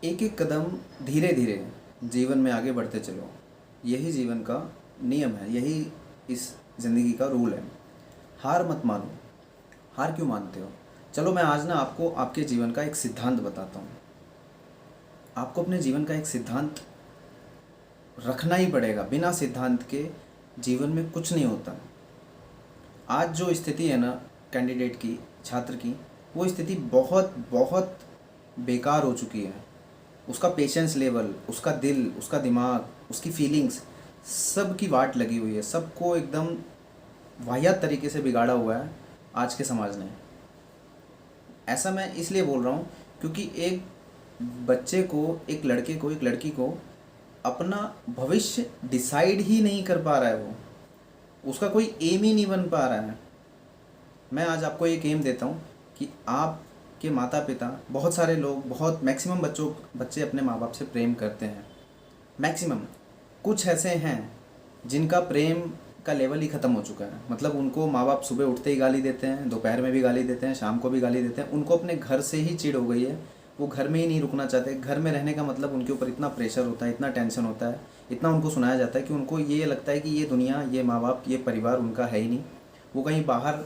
एक एक कदम धीरे धीरे जीवन में आगे बढ़ते चलो। यही जीवन का नियम है, यही इस ज़िंदगी का रूल है। हार मत मानो। हार क्यों मानते हो? चलो मैं आज ना आपको आपके जीवन का एक सिद्धांत बताता हूँ। आपको अपने जीवन का एक सिद्धांत रखना ही पड़ेगा। बिना सिद्धांत के जीवन में कुछ नहीं होता। आज जो स्थिति है ना कैंडिडेट की, छात्र की, वो स्थिति बहुत बहुत बेकार हो चुकी है। उसका पेशेंस लेवल, उसका दिल, उसका दिमाग, उसकी फीलिंग्स, सब की वाट लगी हुई है। सबको एकदम वाहियात तरीके से बिगाड़ा हुआ है आज के समाज ने। ऐसा मैं इसलिए बोल रहा हूँ क्योंकि एक बच्चे को, एक लड़के को, एक लड़की को अपना भविष्य डिसाइड ही नहीं कर पा रहा है। वो, उसका कोई एम ही नहीं बन पा रहा है। मैं आज आपको एक एम देता हूँ कि आपके माता पिता, बहुत सारे लोग, बहुत मैक्सिमम बच्चे अपने माँ बाप से प्रेम करते हैं। मैक्सिमम। कुछ ऐसे हैं जिनका प्रेम का लेवल ही ख़त्म हो चुका है। मतलब उनको माँ बाप सुबह उठते ही गाली देते हैं, दोपहर में भी गाली देते हैं, शाम को भी गाली देते हैं। उनको अपने घर से ही चिढ़ हो गई है। वो घर में ही नहीं रुकना चाहते। घर में रहने का मतलब उनके ऊपर इतना प्रेशर होता है, इतना टेंशन होता है, इतना उनको सुनाया जाता है कि उनको ये लगता है कि ये दुनिया, ये माँ बाप, ये परिवार उनका है ही नहीं। वो कहीं बाहर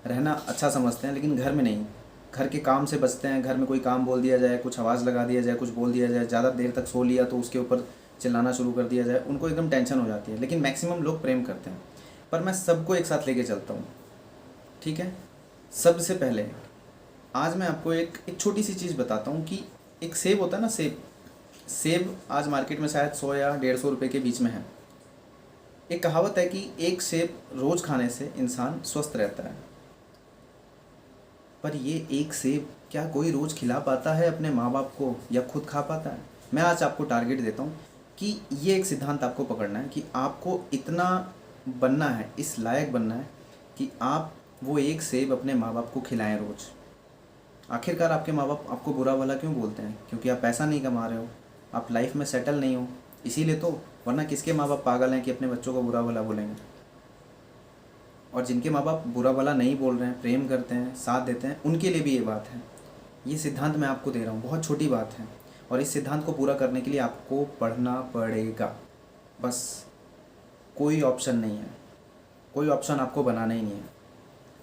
रहना अच्छा समझते हैं, लेकिन घर में नहीं। घर के काम से बचते हैं। घर में कोई काम बोल दिया जाए, कुछ आवाज़ लगा दिया जाए, कुछ बोल दिया जाए, ज़्यादा देर तक सो लिया तो उसके ऊपर चिल्लाना शुरू कर दिया जाए, उनको एकदम टेंशन हो जाती है। लेकिन मैक्सिमम लोग प्रेम करते हैं। पर मैं सबको एक साथ लेके चलता हूँ, ठीक है? सबसे पहले आज मैं आपको एक छोटी सी चीज़ बताता हूँ कि एक सेब होता है ना, सेब। सेब आज मार्केट में शायद 100 या 150 रुपये के बीच में है। एक कहावत है कि एक सेब रोज़ खाने से इंसान स्वस्थ रहता है। पर ये एक सेब क्या कोई रोज़ खिला पाता है अपने माँ बाप को, या खुद खा पाता है? मैं आज आपको टारगेट देता हूँ कि ये एक सिद्धांत आपको पकड़ना है कि आपको इतना बनना है, इस लायक बनना है कि आप वो एक सेब अपने माँ बाप को खिलाएं रोज़। आखिरकार आपके माँ बाप आपको बुरा भला क्यों बोलते हैं? क्योंकि आप पैसा नहीं कमा रहे हो, आप लाइफ में सेटल नहीं हो, इसीलिए तो। वरना किसके माँ बाप पागल हैं कि अपने बच्चों को बुरा भला बोलेंगे? और जिनके माँ बाप बुरा भला नहीं बोल रहे हैं, प्रेम करते हैं, साथ देते हैं, उनके लिए भी ये बात है। ये सिद्धांत मैं आपको दे रहा हूँ, बहुत छोटी बात है। और इस सिद्धांत को पूरा करने के लिए आपको पढ़ना पड़ेगा। बस, कोई ऑप्शन नहीं है। कोई ऑप्शन आपको बनाना ही नहीं है।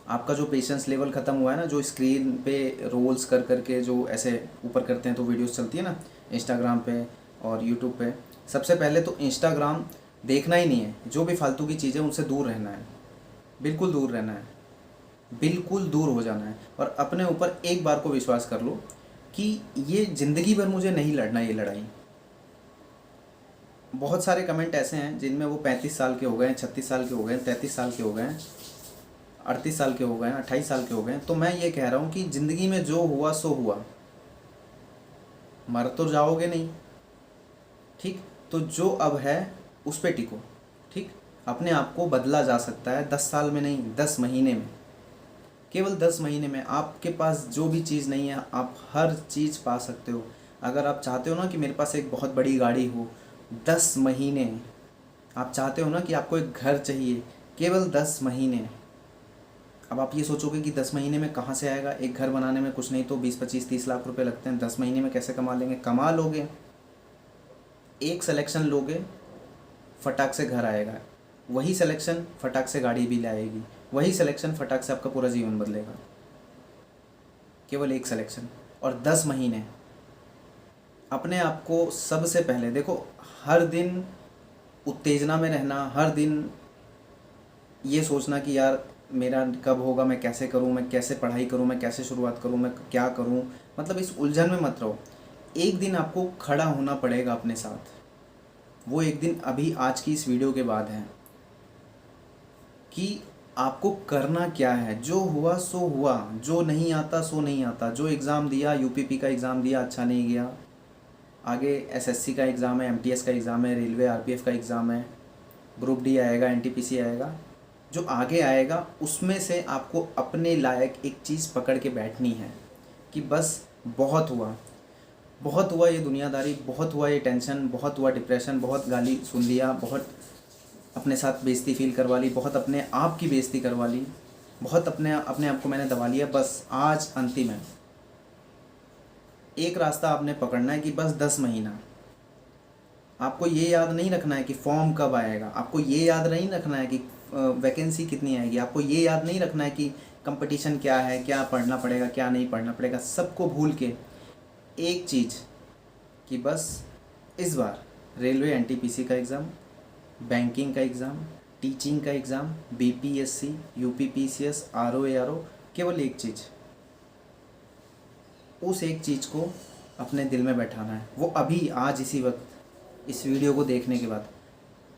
आपका जो पेशेंस लेवल ख़त्म हुआ है ना, जो स्क्रीन पे रोल्स कर करके जो ऐसे ऊपर करते हैं तो वीडियोस चलती है ना इंस्टाग्राम पे और यूट्यूब पे, सबसे पहले तो इंस्टाग्राम देखना ही नहीं है। जो भी फालतू की चीज़ें, उनसे दूर रहना है। बिल्कुल दूर रहना है, बिल्कुल दूर हो जाना है। और अपने ऊपर एक बार को विश्वास कर लो कि ये ज़िंदगी भर मुझे नहीं लड़ना ये लड़ाई। बहुत सारे कमेंट ऐसे हैं जिनमें वो 35 साल के हो गए हैं, 36 साल के हो गए हैं, 33 साल के हो गए हैं, 38 साल के हो गए हैं, 28 साल के हो गए हैं। तो मैं ये कह रहा हूँ कि ज़िंदगी में जो हुआ सो हुआ। मर तो जाओगे नहीं, ठीक? तो जो अब है उस पे टिको, ठीक? अपने आप को बदला जा सकता है 10 साल में नहीं, 10 महीने में। केवल 10 महीने में आपके पास जो भी चीज़ नहीं है, आप हर चीज़ पा सकते हो। अगर आप चाहते हो ना कि मेरे पास एक बहुत बड़ी गाड़ी हो, 10 महीने। आप चाहते हो ना कि आपको एक घर चाहिए, केवल 10 महीने। अब आप ये सोचोगे कि 10 महीने में कहाँ से आएगा? एक घर बनाने में कुछ नहीं तो 20-25-30 लाख रुपए लगते हैं। 10 महीने में कैसे कमा लेंगे? कमा लोगे। एक सिलेक्शन लोगे, फटाक से घर आएगा। वही सिलेक्शन फटाक से गाड़ी भी लाएगी। वही सिलेक्शन फटाक से आपका पूरा जीवन बदलेगा। केवल एक सिलेक्शन और 10 महीने। अपने आप को सबसे पहले देखो, हर दिन उत्तेजना में रहना, हर दिन ये सोचना कि यार मेरा कब होगा, मैं कैसे करूँ, मैं कैसे पढ़ाई करूँ, मैं कैसे शुरुआत करूँ, मैं क्या करूँ, मतलब इस उलझन में मत रहो। एक दिन आपको खड़ा होना पड़ेगा अपने साथ। वो एक दिन अभी आज की इस वीडियो के बाद है कि आपको करना क्या है। जो हुआ सो हुआ, जो नहीं आता सो नहीं आता। जो एग्ज़ाम दिया, यूपीपी का एग्ज़ाम दिया, अच्छा नहीं गया, आगे एसएससी का एग्ज़ाम है, एमटीएस का एग्ज़ाम है, रेलवे आरपीएफ का एग्ज़ाम है, ग्रुप डी आएगा, एनटीपीसी आएगा। जो आगे आएगा उसमें से आपको अपने लायक एक चीज़ पकड़ के बैठनी है कि बस बहुत हुआ, बहुत हुआ ये दुनियादारी, बहुत हुआ ये टेंशन, बहुत हुआ डिप्रेशन, बहुत गाली सुन लिया, बहुत अपने साथ बेइज्जती फील करवा ली, बहुत अपने आप की बेइज्जती करवा ली, बहुत अपने आप को मैंने दबा लिया। बस आज अंतिम है। एक रास्ता आपने पकड़ना है कि बस 10 महीना। आपको ये याद नहीं रखना है कि फॉर्म कब आएगा, आपको ये याद नहीं रखना है कि वैकेंसी कितनी आएगी, आपको ये याद नहीं रखना है कि कंपटीशन क्या है, क्या पढ़ना पड़ेगा, क्या नहीं पढ़ना पड़ेगा। सबको भूल के एक चीज़ कि बस इस बार रेलवे एनटीपीसी का एग्ज़ाम, बैंकिंग का एग्ज़ाम, टीचिंग का एग्ज़ाम, बीपीएससी, यूपीपीसीएस, आरओ, केवल एक चीज़, उस एक चीज़ को अपने दिल में बैठाना है। वो अभी आज इसी वक्त इस वीडियो को देखने के बाद,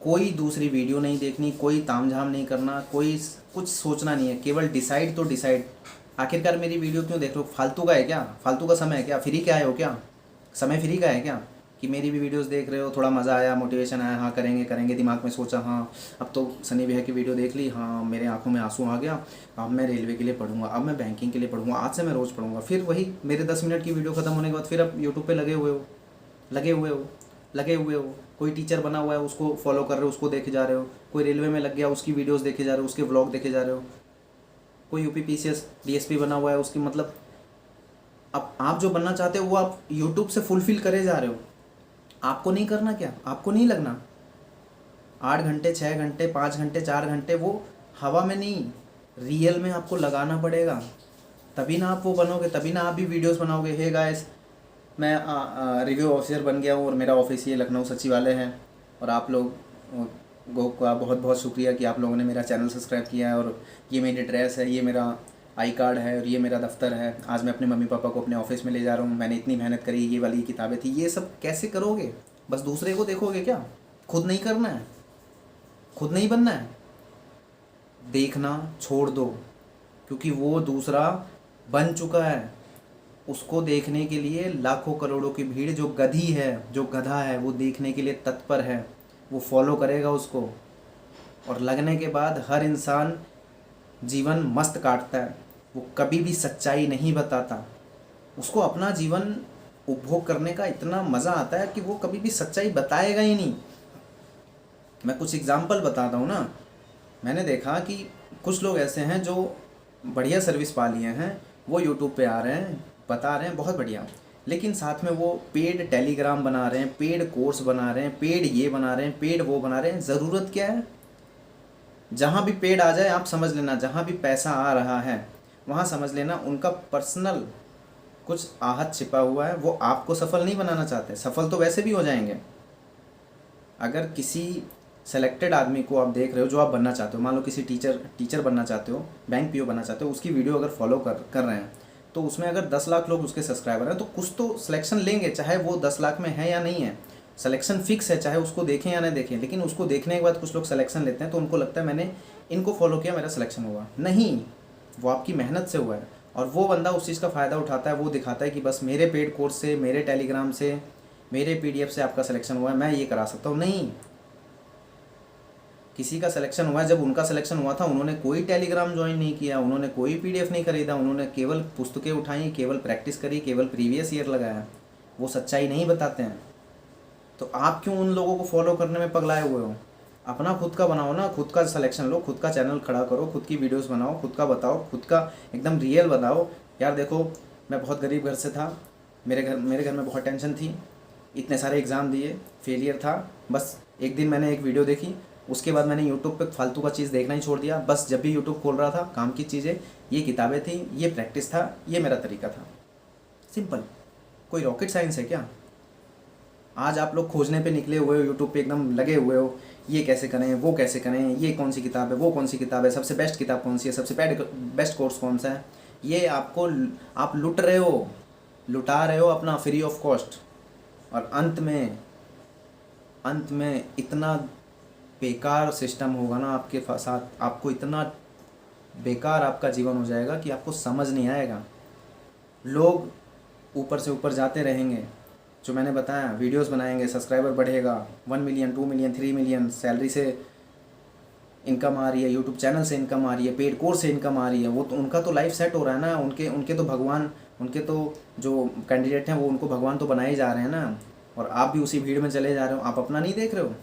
कोई दूसरी वीडियो नहीं देखनी, कोई तामझाम नहीं करना, कोई कुछ सोचना नहीं है, केवल डिसाइड तो डिसाइड। आखिरकार मेरी वीडियो क्यों देख रहे हो? फालतू का है क्या? फालतू का समय है क्या? फ्री का आए हो क्या? समय फ्री का है क्या कि मेरी भी वीडियोस देख रहे हो, थोड़ा मज़ा आया, मोटिवेशन आया, हाँ करेंगे करेंगे, दिमाग में सोचा, हाँ अब तो सनी भैया की वीडियो देख ली, हाँ मेरे आंखों में आंसू आ गया, अब मैं रेलवे के लिए पढ़ूंगा, अब मैं बैंकिंग के लिए पढ़ूंगा, आज से मैं रोज़ पढ़ूंगा। फिर वही मेरे 10 मिनट की वीडियो ख़त्म होने के बाद फिर अब यूट्यूब पे लगे हुए हो। कोई टीचर बना हुआ है उसको फॉलो कर रहे हो, उसको देखे जा रहे हो, कोई रेलवे में लग गया उसकी वीडियोस देखे जा रहे हो, उसके व्लॉग देखे जा रहे हो, कोई यूपीपीसीएस डीएसपी बना हुआ है उसकी, मतलब अब आप जो बनना चाहते हो वो आप यूट्यूब से फुलफिल करे जा रहे हो। आपको नहीं करना क्या? आपको नहीं लगना 8 घंटे, 6 घंटे, 5 घंटे, 4 घंटे वो हवा में नहीं, रियल में आपको लगाना पड़ेगा। तभी ना आप वो बनोगे, तभी ना आप भी वीडियोस बनाओगे। हे गाइस, मैं रिव्यू ऑफिसर बन गया हूँ और मेरा ऑफिस ये लखनऊ सचिवालय है, और आप लोग का बहुत बहुत शुक्रिया कि आप लोगों ने मेरा चैनल सब्सक्राइब किया है, और ये मेरी ड्रेस है, ये मेरा आई कार्ड है, और ये मेरा दफ्तर है। आज मैं अपने मम्मी पापा को अपने ऑफिस में ले जा रहा हूँ, मैंने इतनी मेहनत करी, ये वाली किताबें थी। ये सब कैसे करोगे? बस दूसरे को देखोगे क्या? खुद नहीं करना है, खुद नहीं बनना है। देखना छोड़ दो, क्योंकि वो दूसरा बन चुका है। उसको देखने के लिए लाखों करोड़ों की भीड़, जो गधी है, जो गधा है, वो देखने के लिए तत्पर है, वो फॉलो करेगा उसको। और लगने के बाद हर इंसान जीवन मस्त काटता है, वो कभी भी सच्चाई नहीं बताता। उसको अपना जीवन उपभोग करने का इतना मज़ा आता है कि वो कभी भी सच्चाई बताएगा ही नहीं। मैं कुछ एग्जाम्पल बताता हूँ ना। मैंने देखा कि कुछ लोग ऐसे हैं जो बढ़िया सर्विस पा लिए हैं, वो यूट्यूब पे आ रहे हैं, बता रहे हैं बहुत बढ़िया, लेकिन साथ में वो पेड टेलीग्राम बना रहे हैं, पेड कोर्स बना रहे हैं, पेड ये बना रहे हैं, पेड वो बना रहे हैं। ज़रूरत क्या है? जहाँ भी पेड आ जाए आप समझ लेना, जहाँ भी पैसा आ रहा है वहाँ समझ लेना उनका पर्सनल कुछ आहत छिपा हुआ है। वो आपको सफल नहीं बनाना चाहते, सफल तो वैसे भी हो जाएंगे। अगर किसी सेलेक्टेड आदमी को आप देख रहे हो जो आप बनना चाहते हो, मान लो किसी टीचर बनना चाहते हो, बैंक पीओ बनना चाहते हो, उसकी वीडियो अगर फॉलो कर रहे हैं, तो उसमें अगर 10 लाख लोग उसके सब्सक्राइबर हैं तो कुछ तो सिलेक्शन लेंगे, चाहे वो 10 लाख में है या नहीं है। सिलेक्शन फिक्स है, चाहे उसको देखें या नहीं देखें। लेकिन उसको देखने के बाद कुछ लोग सिलेक्शन लेते हैं तो उनको लगता है मैंने इनको फॉलो किया, मेरा सिलेक्शन हुआ। नहीं, वो आपकी मेहनत से हुआ है। और वो बंदा उस चीज़ का फ़ायदा उठाता है, वो दिखाता है कि बस मेरे पेड कोर्स से, मेरे टेलीग्राम से, मेरे पीडीएफ से आपका सिलेक्शन हुआ है, मैं ये करा सकता हूँ। नहीं, किसी का सिलेक्शन हुआ है, जब उनका सिलेक्शन हुआ था उन्होंने कोई टेलीग्राम ज्वाइन नहीं किया, उन्होंने कोई पीडीएफ नहीं खरीदा, उन्होंने केवल पुस्तकें उठाई, केवल प्रैक्टिस करी, केवल प्रीवियस ईयर लगाया। वो सच्चाई नहीं बताते हैं। तो आप क्यों उन लोगों को फॉलो करने में पगलाए हुए हो? अपना खुद का बनाओ ना, खुद का सिलेक्शन लो, खुद का चैनल खड़ा करो, खुद की वीडियोस बनाओ, खुद का बताओ, खुद का एकदम रियल बताओ। यार देखो, मैं बहुत गरीब घर से था, मेरे घर में बहुत टेंशन थी, इतने सारे एग्ज़ाम दिए, फेलियर था। बस एक दिन मैंने एक वीडियो देखी, उसके बाद मैंने यूट्यूब पे फालतू का चीज़ देखना ही छोड़ दिया। बस जब भी यूट्यूब खोल रहा था, काम की चीज़ें, ये किताबें थी, ये प्रैक्टिस था, ये मेरा तरीका था। सिंपल, कोई रॉकेट साइंस है क्या? आज आप लोग खोजने पे निकले हुए हो, यूट्यूब पे एकदम लगे हुए हो, ये कैसे करें, वो कैसे करें, ये कौन सी किताब है, वो कौन सी किताब है, सबसे बेस्ट किताब कौन सी है, सबसे बेस्ट कोर्स कौन सा है। ये आप लुट रहे हो, लुटा रहे हो अपना फ्री ऑफ कॉस्ट। और अंत में इतना बेकार सिस्टम होगा ना आपके साथ, आपको इतना बेकार आपका जीवन हो जाएगा कि आपको समझ नहीं आएगा। लोग ऊपर से ऊपर जाते रहेंगे, जो मैंने बताया, वीडियोस बनाएंगे, सब्सक्राइबर बढ़ेगा, 1 मिलियन, 2 मिलियन, 3 मिलियन, सैलरी से इनकम आ रही है, यूट्यूब चैनल से इनकम आ रही है, पेड कोर्स से इनकम आ रही है। वो तो उनका तो लाइफ सेट हो रहा है ना, उनके तो भगवान, उनके तो जो कैंडिडेट हैं वो उनको भगवान तो बनाए जा रहे हैं ना। और आप भी उसी भीड़ में चले जा रहे हो, आप अपना नहीं देख रहे हो।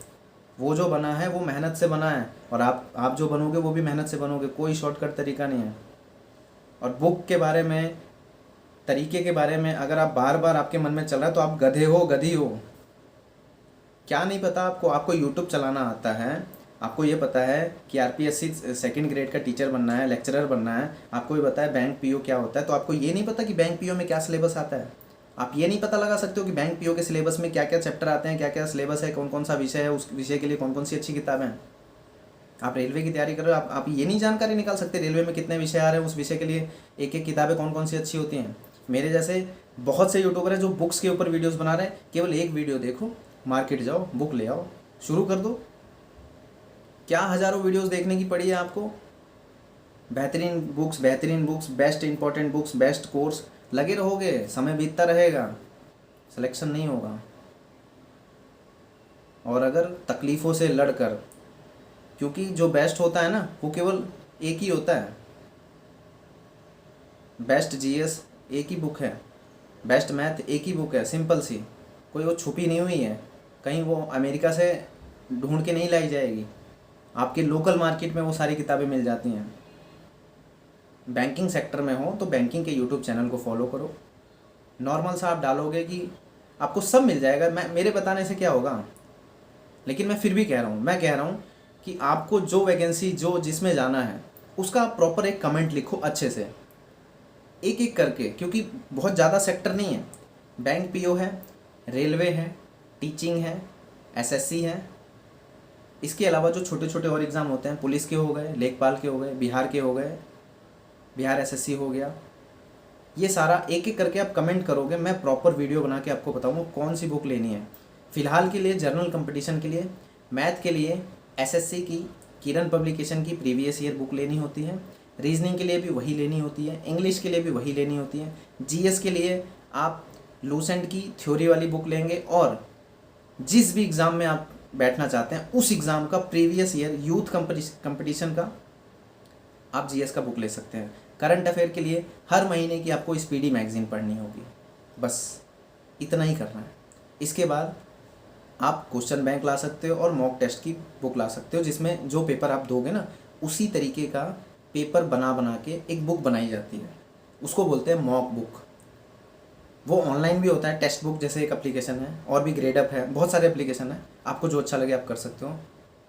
वो जो बना है वो मेहनत से बना है, और आप जो बनोगे वो भी मेहनत से बनोगे। कोई शॉर्टकट तरीका नहीं है। और बुक के बारे में तरीके के बारे में अगर आप बार बार आपके मन में चल रहा है तो आप गधे हो, गधी हो। क्या नहीं पता आपको? आपको यूट्यूब चलाना आता है, आपको ये पता है कि आरपीएससी सेकंड ग्रेड का टीचर बनना है, लेक्चरर बनना है, आपको ये पता है बैंक पीओ क्या होता है, तो आपको ये नहीं पता कि बैंक पीओ में क्या सिलेबस आता है? आप ये नहीं पता लगा सकते हो कि बैंक पीओ के सिलेबस में क्या क्या चैप्टर आते हैं, क्या क्या सिलेबस है, कौन कौन सा विषय है, उस विषय के लिए कौन कौन सी अच्छी किताबें हैं? आप रेलवे की तैयारी कर रहे हो, आप ये नहीं जानकारी निकाल सकते रेलवे में कितने विषय आ रहे हैं, उस विषय के लिए एक एक किताबें कौन कौन सी अच्छी होती हैं? मेरे जैसे बहुत से यूट्यूबर हैं जो बुक्स के ऊपर वीडियोस बना रहे हैं। केवल एक वीडियो देखो, मार्केट जाओ, बुक ले आओ, शुरू कर दो। क्या हज़ारों वीडियोस देखने की पड़ी है आपको? बेहतरीन books, best important books, best course, लगे रहोगे, समय बीतता रहेगा, सिलेक्शन नहीं होगा। और अगर तकलीफ़ों से लड़कर, क्योंकि जो बेस्ट होता है ना वो केवल एक ही होता है। बेस्ट जीएस एक ही बुक है, बेस्ट मैथ एक ही बुक है, सिंपल सी, कोई वो छुपी नहीं हुई है, कहीं वो अमेरिका से ढूंढ के नहीं लाई जाएगी। आपके लोकल मार्केट में वो सारी किताबें मिल जाती हैं। बैंकिंग सेक्टर में हो तो बैंकिंग के यूट्यूब चैनल को फॉलो करो, नॉर्मल सा आप डालोगे कि आपको सब मिल जाएगा। मेरे बताने से क्या होगा? लेकिन मैं फिर भी कह रहा हूँ कि आपको जो वैकेंसी जो जिसमें जाना है उसका प्रॉपर एक कमेंट लिखो अच्छे से, एक एक करके, क्योंकि बहुत ज़्यादा सेक्टर नहीं है। बैंक पीओ है, रेलवे है, टीचिंग है, एसएससी है, इसके अलावा जो छोटे छोटे और एग्ज़ाम होते हैं, पुलिस के हो गए, लेखपाल के हो गए, बिहार के हो गए, बिहार एसएससी हो गया, ये सारा एक एक करके आप कमेंट करोगे, मैं प्रॉपर वीडियो बना के आपको बताऊँगा कौन सी बुक लेनी है। फ़िलहाल के लिए जर्नल कंपटीशन के लिए, मैथ के लिए एसएससी की किरण पब्लिकेशन की प्रीवियस ईयर बुक लेनी होती है, रीजनिंग के लिए भी वही लेनी होती है, इंग्लिश के लिए भी वही लेनी होती है, जीएस के लिए आप लूसेंट की थ्योरी वाली बुक लेंगे, और जिस भी एग्ज़ाम में आप बैठना चाहते हैं उस एग्ज़ाम का प्रीवियस ईयर यूथ कंपटीशन का आप जीएस का बुक ले सकते हैं। करंट अफेयर के लिए हर महीने की आपको स्पीडी मैगज़ीन पढ़नी होगी, बस इतना ही करना है। इसके बाद आप क्वेश्चन बैंक ला सकते हो और मॉक टेस्ट की बुक ला सकते हो, जिसमें जो पेपर आप दोगे ना उसी तरीके का पेपर बना बना के एक बुक बनाई जाती है, उसको बोलते हैं मॉक बुक। वो ऑनलाइन भी होता है, टेक्स्ट बुक जैसे एक एप्लीकेशन है, और भी ग्रेडअप है, बहुत सारे एप्लीकेशन है, आपको जो अच्छा लगे आप कर सकते हो।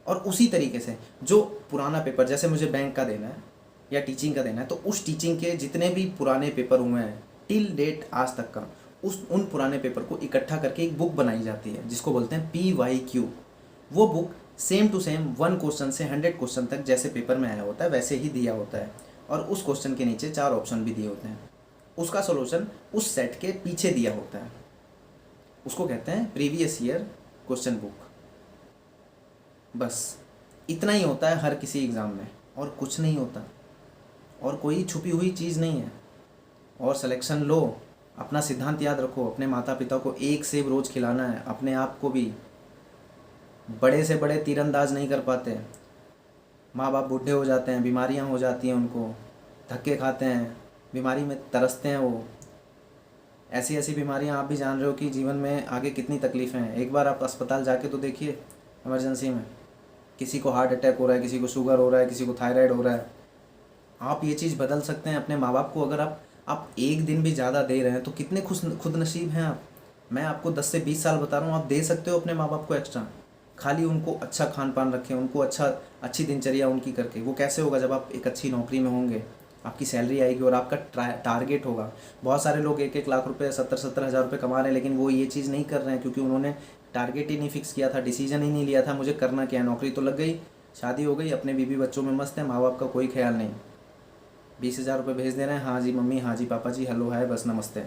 और उसी तरीके से जो पुराना पेपर, जैसे मुझे बैंक का देना है या टीचिंग का देना है, तो उस टीचिंग के जितने भी पुराने पेपर हुए हैं टिल डेट आज तक का, उन पुराने पेपर को इकट्ठा करके एक बुक बनाई जाती है जिसको बोलते हैं PYQ। वो book same to same 1 question से 100 क्वेश्चन तक जैसे पेपर में आया होता है वैसे ही दिया होता है, और उस क्वेश्चन के नीचे 4 ऑप्शन भी दिए होते हैं, उसका सॉल्यूशन उस सेट के पीछे दिया होता है, उसको कहते हैं प्रीवियस ईयर क्वेश्चन बुक। बस इतना ही होता है हर किसी एग्ज़ाम में, और कुछ नहीं होता, और कोई छुपी हुई चीज़ नहीं है। और सिलेक्शन लो, अपना सिद्धांत याद रखो, अपने माता पिता को एक सेब रोज़ खिलाना है, अपने आप को भी। बड़े से बड़े तीरंदाज नहीं कर पाते, माँ बाप बूढ़े हो जाते हैं, बीमारियाँ हो जाती हैं उनको, धक्के खाते हैं, बीमारी में तरसते हैं वो। ऐसी ऐसी बीमारियाँ आप भी जान रहे हो कि जीवन में आगे कितनी तकलीफ़ें हैं। एक बार आप अस्पताल जाके तो देखिए, इमरजेंसी में किसी को हार्ट अटैक हो रहा है, किसी को शुगर हो रहा है, किसी को थायराइड हो रहा है। आप ये चीज़ बदल सकते हैं अपने माँ बाप को, अगर आप एक दिन भी ज़्यादा दे रहे हैं तो कितने खुद नसीब हैं आप। मैं आपको 10 से 20 साल बता रहा हूँ, आप दे सकते हो अपने माँ बाप को एक्स्ट्रा। खाली उनको अच्छा खान पान रखें, उनको अच्छी दिनचर्या उनकी करके। वो कैसे होगा? जब आप एक अच्छी नौकरी में होंगे, आपकी सैलरी आएगी और आपका टारगेट होगा। बहुत सारे लोग 1-1 लाख रुपए, 70-70 हज़ार रुपये कमा रहे हैं, लेकिन वो ये चीज़ नहीं कर रहे हैं क्योंकि उन्होंने टारगेट ही नहीं फिक्स किया था, डिसीजन ही नहीं लिया था मुझे करना क्या है। नौकरी तो लग गई, शादी हो गई, अपने बीवी बच्चों में मस्त है, माँ बाप का कोई ख्याल नहीं। 20,000 रुपये भेज दे रहे हैं, हाँ जी मम्मी, हाँ जी पापा जी, हेलो हाय, बस नमस्ते।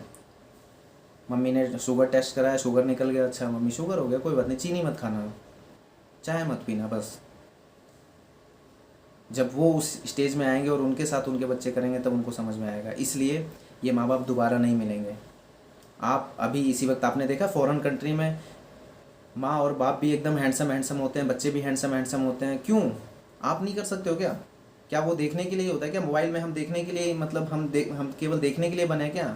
मम्मी ने शुगर टेस्ट कराया, शुगर निकल गया, अच्छा मम्मी शुगर हो गया, कोई बात नहीं, चीनी मत खाना, चाय मत पीना, बस। जब वो उस स्टेज में आएंगे और उनके साथ उनके बच्चे करेंगे तब उनको समझ में आएगा। इसलिए ये माँ बाप दोबारा नहीं मिलेंगे। आप अभी इसी वक्त आपने देखा फॉरेन कंट्री में माँ और बाप भी एकदम हैंडसम होते हैं, बच्चे भी हैंडसम होते हैं। क्यों? आप नहीं कर सकते हो क्या? क्या वो देखने के लिए होता है क्या? मोबाइल में हम देखने के लिए, मतलब हम केवल देखने के लिए बने क्या?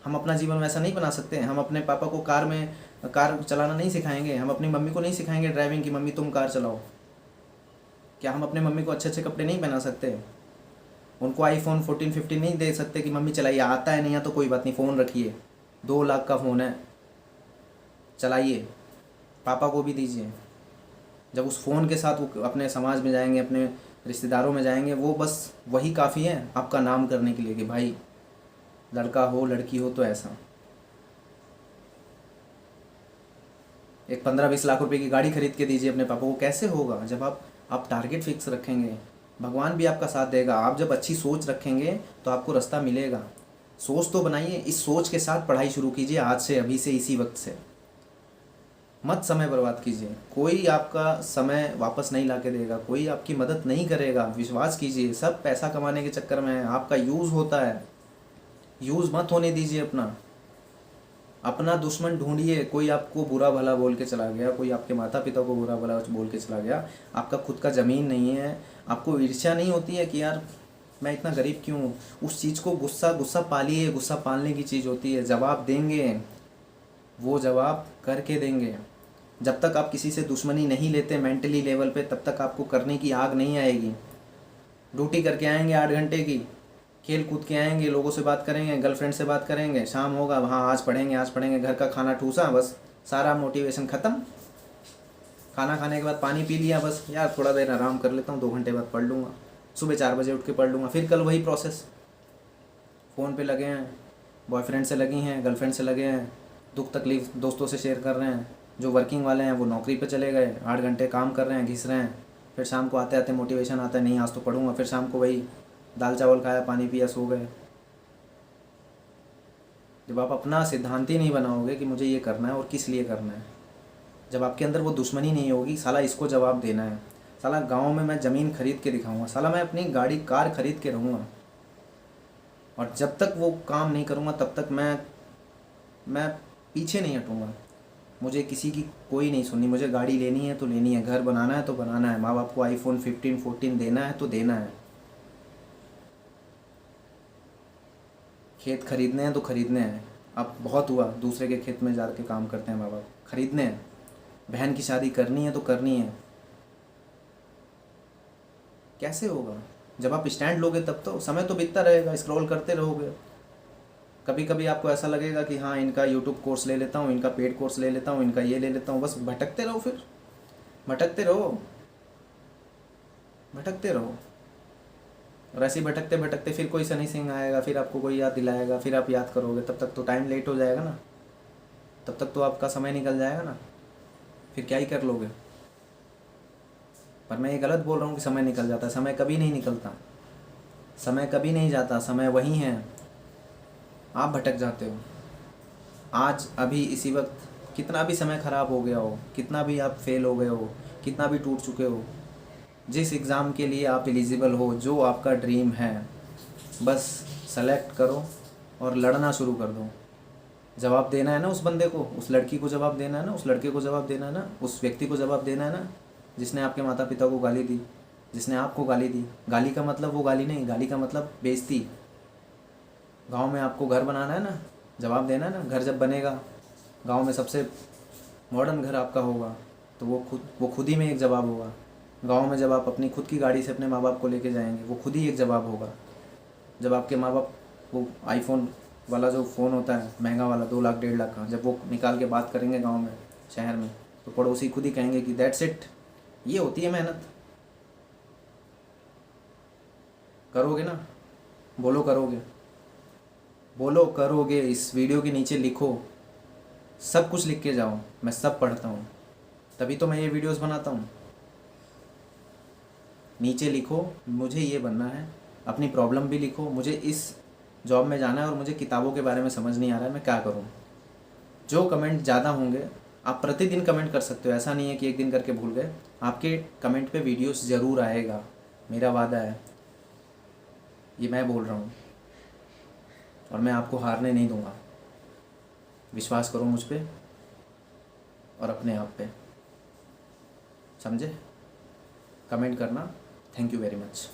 हम अपना जीवन वैसा नहीं बना सकते? हम अपने पापा को कार चलाना नहीं सिखाएंगे? हम अपनी मम्मी को नहीं सिखाएंगे ड्राइविंग की, मम्मी तुम कार चलाओ? क्या हम अपने मम्मी को अच्छे अच्छे कपड़े नहीं पहना सकते? उनको आईफोन 14 15 नहीं दे सकते कि मम्मी चलाइए, आता है नहीं है तो कोई बात नहीं, फ़ोन रखिए, 2 लाख का फ़ोन है, चलाइए, पापा को भी दीजिए। जब उस फ़ोन के साथ वो अपने समाज में जाएंगे, अपने रिश्तेदारों में जाएंगे, वो बस वही काफ़ी है आपका नाम करने के लिए कि भाई लड़का हो लड़की हो तो ऐसा। एक 15-20 लाख रुपए की गाड़ी खरीद के दीजिए अपने पापा को, कैसे होगा? जब आप टारगेट फिक्स रखेंगे, भगवान भी आपका साथ देगा। आप जब अच्छी सोच रखेंगे तो आपको रास्ता मिलेगा। सोच तो बनाइए, इस सोच के साथ पढ़ाई शुरू कीजिए आज से, अभी से, इसी वक्त से। मत समय बर्बाद कीजिए, कोई आपका समय वापस नहीं ला के देगा, कोई आपकी मदद नहीं करेगा, विश्वास कीजिए। सब पैसा कमाने के चक्कर में है, आपका यूज़ होता है, यूज़ मत होने दीजिए अपना। अपना दुश्मन ढूंढिए, कोई आपको बुरा भला बोल के चला गया, कोई आपके माता पिता को बुरा भला बोल के चला गया, आपका खुद का ज़मीन नहीं है, आपको ईर्ष्या नहीं होती है कि यार मैं इतना गरीब क्यों हूँ? उस चीज़ को गुस्सा पालिए, गुस्सा पालने की चीज़ होती है। जवाब देंगे, वो जवाब करके देंगे। जब तक आप किसी से दुश्मनी नहीं लेते मेंटली लेवल पे, तब तक आपको करने की आग नहीं आएगी। ड्यूटी करके आएंगे 8 घंटे की, खेल कूद के आएंगे, लोगों से बात करेंगे, गर्लफ्रेंड से बात करेंगे, शाम होगा वहाँ आज पढ़ेंगे, घर का खाना ठूसा, बस सारा मोटिवेशन ख़त्म। खाना खाने के बाद पानी पी लिया, बस यार थोड़ा देर आराम कर लेता हूँ, 2 घंटे बाद पढ़ लूँगा, सुबह 4 बजे उठ के पढ़ लूँगा, फिर कल वही प्रोसेस। फ़ोन पे लगे हैं, बॉयफ्रेंड से लगी हैं, गर्लफ्रेंड से लगे हैं, दुख तकलीफ़ दोस्तों से शेयर कर रहे हैं। जो वर्किंग वाले हैं वो नौकरी पे चले गए, 8 घंटे काम कर रहे हैं, घिस रहे हैं, फिर शाम को आते आते मोटिवेशन आता है, नहीं आज तो पढ़ूंगा, फिर शाम को वही दाल चावल खाया, पानी पिया, सो गए। जब आप अपना सिद्धांत ही नहीं बनाओगे कि मुझे ये करना है और किस लिए करना है, जब आपके अंदर वो दुश्मनी नहीं होगी, साला इसको जवाब देना है, साला गाँव में मैं ज़मीन खरीद के दिखाऊँगा, साला मैं अपनी गाड़ी कार खरीद के रहूँगा, और जब तक वो काम नहीं करूँगा तब तक मैं पीछे नहीं हटूँगा। मुझे किसी की कोई नहीं सुननी, मुझे गाड़ी लेनी है तो लेनी है, घर बनाना है तो बनाना है, माँ बाप को आईफोन 15 14 देना है तो देना है, खेत खरीदने हैं तो खरीदने हैं। अब बहुत हुआ, दूसरे के खेत में जाके काम करते हैं माँ बाप, खरीदने हैं। बहन की शादी करनी है तो करनी है। कैसे होगा? जब आप स्टैंड लोगे तब तो समय तो बीतता रहेगा, स्क्रॉल करते रहोगे। कभी कभी आपको ऐसा लगेगा कि हाँ इनका यूट्यूब कोर्स ले लेता हूँ, इनका पेड कोर्स ले लेता हूँ, इनका ये ले लेता हूँ, बस भटकते रहो, फिर भटकते रहो, भटकते रहो। और ऐसे ही भटकते भटकते फिर कोई सनी सिंह आएगा, फिर आपको कोई याद दिलाएगा, फिर आप याद करोगे, तब तक तो टाइम लेट हो जाएगा ना, तब तक तो आपका समय निकल जाएगा ना, फिर क्या ही कर लोगे। पर मैं ये गलत बोल रहा हूँ कि समय निकल जाता है, समय कभी नहीं निकलता, समय कभी नहीं जाता, समय वही है, आप भटक जाते हो। आज अभी इसी वक्त कितना भी समय ख़राब हो गया हो, कितना भी आप फेल हो गए हो, कितना भी टूट चुके हो, जिस एग्ज़ाम के लिए आप एलिजिबल हो, जो आपका ड्रीम है, बस सेलेक्ट करो और लड़ना शुरू कर दो। जवाब देना है ना उस बंदे को, उस लड़की को जवाब देना है ना, उस लड़के को जवाब देना है ना, उस व्यक्ति को जवाब देना है ना जिसने आपके माता पिता को गाली दी, जिसने आपको गाली दी। गाली का मतलब वो गाली नहीं, गाली का मतलब बेइज्जती। गांव में आपको घर बनाना है ना, जवाब देना है ना। घर जब बनेगा, गांव में सबसे मॉडर्न घर आपका होगा, तो वो खुद ही में एक जवाब होगा। गांव में जब आप अपनी खुद की गाड़ी से अपने माँ बाप को लेके जाएंगे, वो खुद ही एक जवाब होगा। जब आपके माँ बाप वो आईफोन वाला जो फ़ोन होता है महंगा वाला 2 लाख 1.5 लाख का, जब वो निकाल के बात करेंगे गांव में, शहर में, तो पड़ोसी खुद ही कहेंगे कि दैट्स इट, ये होती है मेहनत। करोगे ना? बोलो करोगे, बोलो करोगे। इस वीडियो के नीचे लिखो, सब कुछ लिख के जाओ, मैं सब पढ़ता हूँ, तभी तो मैं ये वीडियोस बनाता हूँ। नीचे लिखो मुझे ये बनना है, अपनी प्रॉब्लम भी लिखो, मुझे इस जॉब में जाना है और मुझे किताबों के बारे में समझ नहीं आ रहा है, मैं क्या करूँ। जो कमेंट ज़्यादा होंगे, आप प्रतिदिन कमेंट कर सकते हो, ऐसा नहीं है कि एक दिन करके भूल गए। आपके कमेंट पे वीडियोस ज़रूर आएगा, मेरा वादा है, ये मैं बोल रहा हूँ, और मैं आपको हारने नहीं दूँगा। विश्वास करो मुझ पे और अपने आप पे, समझे? कमेंट करना। Thank you very much.